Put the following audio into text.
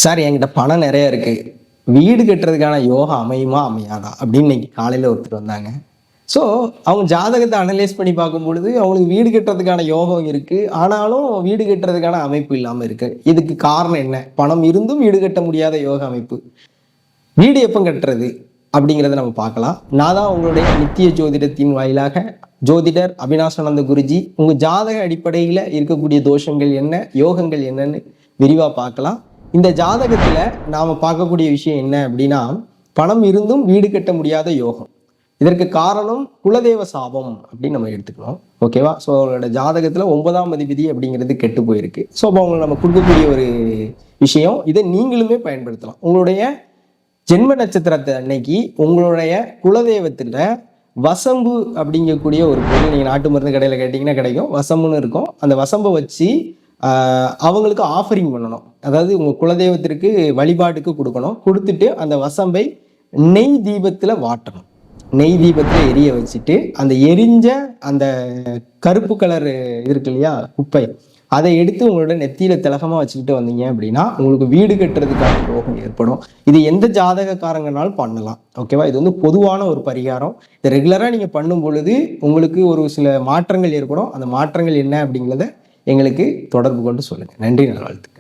Sir என்கிட்ட பணம் நிறைய இருக்கு, வீடு கட்டுறதுக்கான யோகா அமையுமா அமையாதா அப்படின்னு இன்னைக்கு காலையில ஒருத்தர் வந்தாங்க. ஸோ அவங்க ஜாதகத்தை அனலைஸ் பண்ணி பார்க்கும் பொழுது அவங்களுக்கு வீடு கட்டுறதுக்கான யோகம் இருக்கு, ஆனாலும் வீடு கட்டுறதுக்கான அமைப்பு இல்லாம இருக்கு. இதுக்கு காரணம் என்ன? பணம் இருந்தும் வீடு கட்ட முடியாத யோக அமைப்பு. வீடு எப்போ கட்டுறது அப்படிங்கிறத நம்ம பார்க்கலாம். நான் தான் உங்களுடைய நித்திய ஜோதிடத்தின் வாயிலாக ஜோதிடர் அவினாசானந்த குருஜி. உங்க ஜாதக அடிப்படையில் இருக்கக்கூடிய தோஷங்கள் என்ன, யோகங்கள் என்னன்னு விரிவாக பார்க்கலாம். இந்த ஜாதகத்துல நாம பார்க்கக்கூடிய விஷயம் என்ன அப்படின்னா, பணம் இருந்தும் வீடு கட்ட முடியாத யோகம். இதற்கு காரணம் குலதெய்வ சாபம் அப்படின்னு நம்ம எடுத்துக்கணும். ஓகேவா? ஸோ அவங்களோட ஜாதகத்துல 9ஆம் அதிபதி அப்படிங்கிறது கெட்டு போயிருக்கு. ஸோ அப்போ அவங்களை நம்ம கொடுக்கக்கூடிய ஒரு விஷயம், இதை நீங்களுமே பயன்படுத்தலாம். உங்களுடைய ஜென்ம நட்சத்திரத்தை அன்னைக்கு உங்களுடைய குலதெய்வத்துல வசம்பு அப்படிங்கக்கூடிய ஒரு பொருள், நீங்க நாட்டு மருந்து கடையில கேட்டீங்கன்னா கிடைக்கும், வசம்புன்னு இருக்கும். அந்த வசம்பை வச்சு அவங்களுக்கு ஆஃபரிங் பண்ணணும். அதாவது உங்கள் குலதெய்வத்திற்கு வழிபாட்டுக்கு கொடுக்கணும். கொடுத்துட்டு அந்த வசம்பை நெய் தீபத்தில் வாட்டணும். நெய் தீபத்தில் எரிய வச்சுட்டு அந்த எரிஞ்ச அந்த கருப்பு கலர் இருக்கு இல்லையா, குப்பை, அதை எடுத்து உங்களோட நெத்தியில திலகமாக வச்சுக்கிட்டு வந்தீங்க அப்படின்னா உங்களுக்கு வீடு கட்டுறதுக்கான யோகம் ஏற்படும். இது எந்த ஜாதகக்காரங்கனாலும் பண்ணலாம். ஓகேவா? இது வந்து பொதுவான ஒரு பரிகாரம். இதை ரெகுலராக நீங்கள் பண்ணும் பொழுது உங்களுக்கு ஒரு சில மாற்றங்கள் ஏற்படும். அந்த மாற்றங்கள் என்ன அப்படிங்கிறத எங்களுக்கு தொடர்பு கொண்டு சொல்லுங்கள். நன்றி, நல்வாழ்த்துக்கள்.